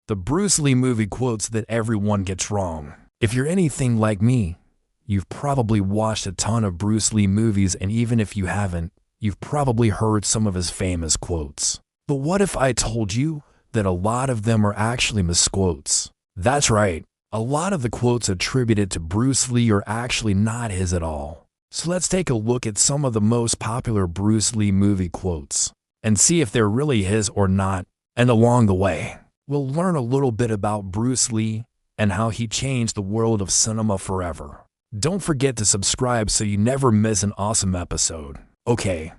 The Bruce Lee movie quotes that everyone gets wrong. If you're anything like me, you've probably watched a ton of Bruce Lee movies, and even if you haven't, you've probably heard some of his famous quotes. But what if I told you that a lot of them are actually misquotes? That's right. A lot of the quotes attributed to Bruce Lee are actually not his at all. So let's take a look at some of the most popular Bruce Lee movie quotes and see if they're really his or not. And along the way, we'll learn a little bit about Bruce Lee and how he changed the world of cinema forever. Don't forget to subscribe so you never miss an awesome episode. Okay,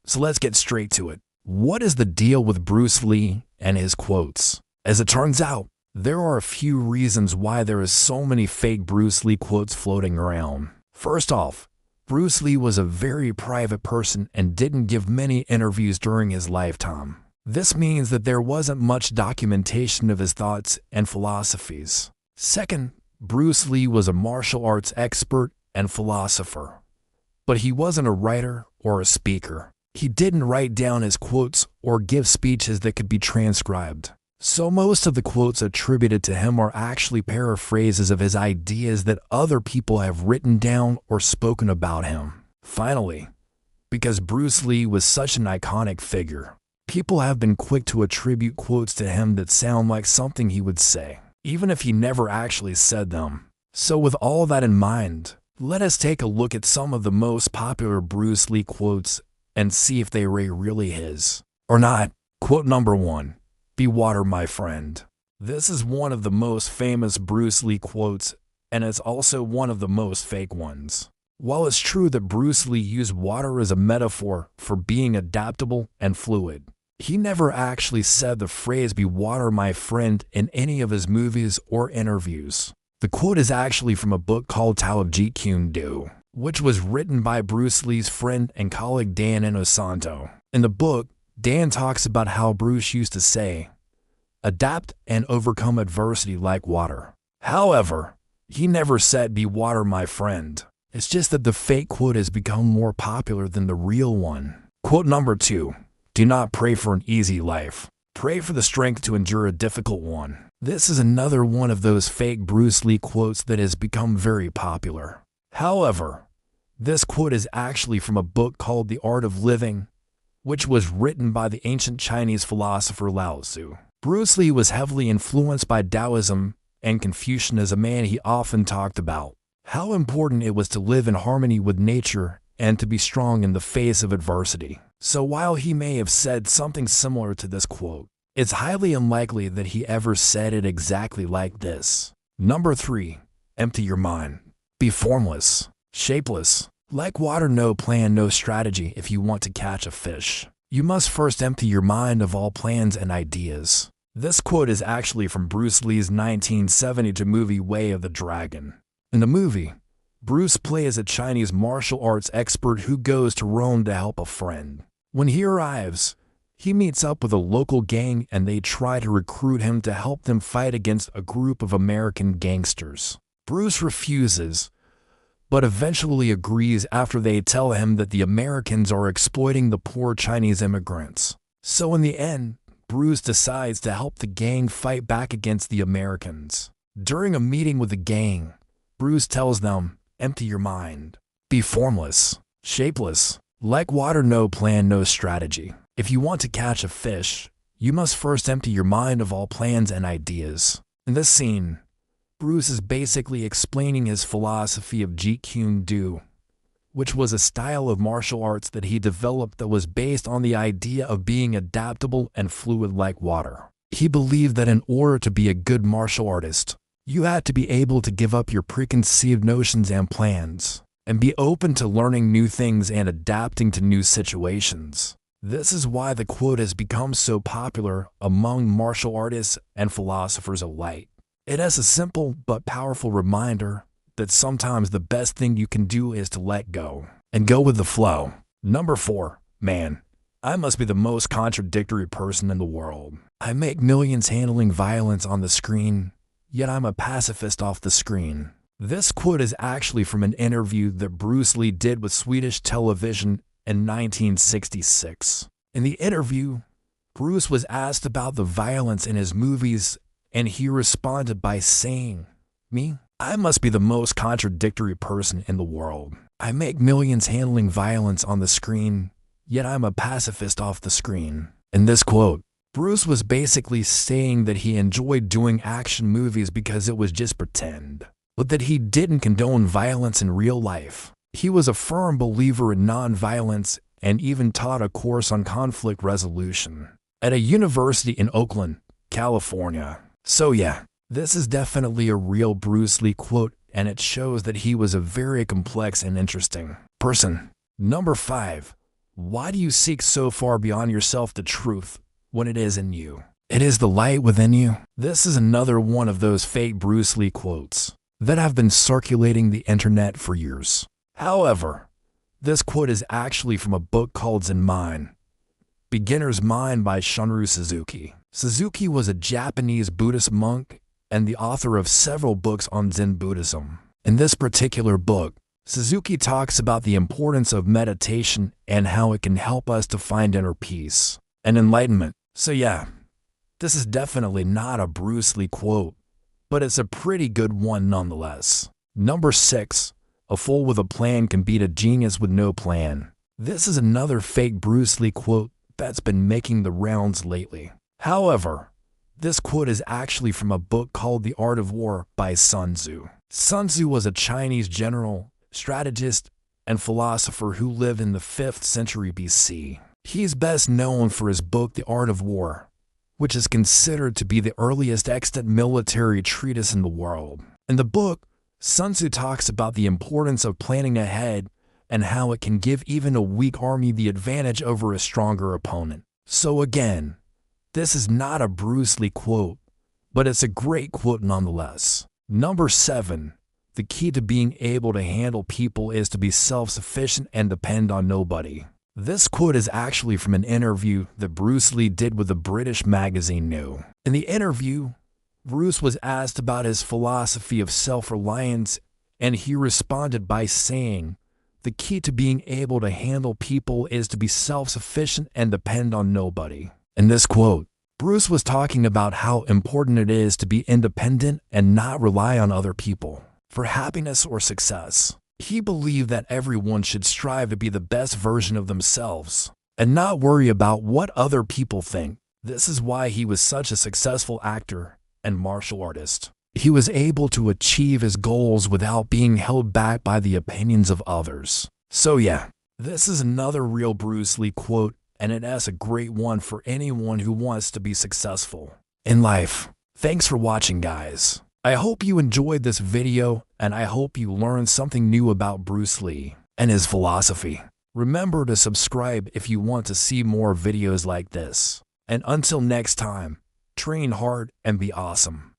so let's get straight to it. What is the deal with Bruce Lee and his quotes? As it turns out, there are a few reasons why there is so many fake Bruce Lee quotes floating around. First off, Bruce Lee was a very private person and didn't give many interviews during his lifetime. This means that there wasn't much documentation of his thoughts and philosophies. Second, Bruce Lee was a martial arts expert and philosopher, but he wasn't a writer or a speaker. He didn't write down his quotes or give speeches that could be transcribed. So most of the quotes attributed to him are actually paraphrases of his ideas that other people have written down or spoken about him. Finally, because Bruce Lee was such an iconic figure, people have been quick to attribute quotes to him that sound like something he would say, even if he never actually said them. So with all that in mind, let us take a look at some of the most popular Bruce Lee quotes and see if they were really his or not. Quote number 1. Be water, my friend. This is one of the most famous Bruce Lee quotes, and it's also one of the most fake ones. While it's true that Bruce Lee used water as a metaphor for being adaptable and fluid, he never actually said the phrase "be water, my friend" in any of his movies or interviews. The quote is actually from a book called Tao of Jeet Kune Do, which was written by Bruce Lee's friend and colleague Dan Inosanto. In the book, Dan talks about how Bruce used to say, "Adapt and overcome adversity like water." However, he never said "be water, my friend." It's just that the fake quote has become more popular than the real one. Quote number 2. Do not pray for an easy life. Pray for the strength to endure a difficult one. This is another one of those fake Bruce Lee quotes that has become very popular. However, this quote is actually from a book called The Art of Living, which was written by the ancient Chinese philosopher Lao Tzu. Bruce Lee was heavily influenced by Taoism and Confucian. As a man, he often talked about how important it was to live in harmony with nature and to be strong in the face of adversity. So while he may have said something similar to this quote, it's highly unlikely that he ever said it exactly like this. Number 3. Empty your mind. Be formless, shapeless. Like water, no plan, no strategy. If you want to catch a fish, you must first empty your mind of all plans and ideas. This quote is actually from Bruce Lee's 1972 movie Way of the Dragon. In the movie, Bruce plays a Chinese martial arts expert who goes to Rome to help a friend. When he arrives, he meets up with a local gang and they try to recruit him to help them fight against a group of American gangsters. Bruce refuses, but eventually agrees after they tell him that the Americans are exploiting the poor Chinese immigrants. So in the end, Bruce decides to help the gang fight back against the Americans. During a meeting with the gang, Bruce tells them, empty your mind. Be formless, shapeless. Like water, no plan, no strategy. If you want to catch a fish, you must first empty your mind of all plans and ideas. In this scene, Bruce is basically explaining his philosophy of Jeet Kune Do, which was a style of martial arts that he developed that was based on the idea of being adaptable and fluid like water. He believed that in order to be a good martial artist, you had to be able to give up your preconceived notions and plans, and be open to learning new things and adapting to new situations. This is why the quote has become so popular among martial artists and philosophers alike. It is a simple but powerful reminder that sometimes the best thing you can do is to let go and go with the flow. Number 4. Man, I must be the most contradictory person in the world. I make millions handling violence on the screen, yet I'm a pacifist off the screen. This quote is actually from an interview that Bruce Lee did with Swedish television in 1966. In the interview, Bruce was asked about the violence in his movies, And he responded by saying, "Me? I must be the most contradictory person in the world. I make millions handling violence on the screen, yet I'm a pacifist off the screen." In this quote, Bruce was basically saying that he enjoyed doing action movies because it was just pretend, but that he didn't condone violence in real life. He was a firm believer in nonviolence and even taught a course on conflict resolution at a university in Oakland, California. So yeah, this is definitely a real Bruce Lee quote, and it shows that he was a very complex and interesting person. Number 5. Why do you seek so far beyond yourself the truth when it is in you? It is the light within you. This is another one of those fake Bruce Lee quotes that have been circulating the internet for years. However, this quote is actually from a book called WisdomMind, Beginner's Mind by Shunryu Suzuki. Suzuki was a Japanese Buddhist monk and the author of several books on Zen Buddhism. In this particular book, Suzuki talks about the importance of meditation and how it can help us to find inner peace and enlightenment. So yeah, this is definitely not a Bruce Lee quote, but it's a pretty good one nonetheless. Number 6. A fool with a plan can beat a genius with no plan. This is another fake Bruce Lee quote that's been making the rounds lately. However, this quote is actually from a book called The Art of War by Sun Tzu. Sun Tzu was a Chinese general, strategist, and philosopher who lived in the 5th century BC. He's best known for his book The Art of War, which is considered to be the earliest extant military treatise in the world. In the book, Sun Tzu talks about the importance of planning ahead and how it can give even a weak army the advantage over a stronger opponent. So again, this is not a Bruce Lee quote, but it's a great quote nonetheless. Number 7. The key to being able to handle people is to be self-sufficient and depend on nobody. This quote is actually from an interview that Bruce Lee did with the British magazine New. In the interview, Bruce was asked about his philosophy of self-reliance, and he responded by saying, "The key to being able to handle people is to be self-sufficient and depend on nobody." In this quote, Bruce was talking about how important it is to be independent and not rely on other people for happiness or success. He believed that everyone should strive to be the best version of themselves and not worry about what other people think. This is why he was such a successful actor and martial artist. He was able to achieve his goals without being held back by the opinions of others. So yeah, this is another real Bruce Lee quote, and it is a great one for anyone who wants to be successful in life. Thanks for watching, guys. I hope you enjoyed this video, and I hope you learned something new about Bruce Lee and his philosophy. Remember to subscribe if you want to see more videos like this. And until next time, train hard and be awesome.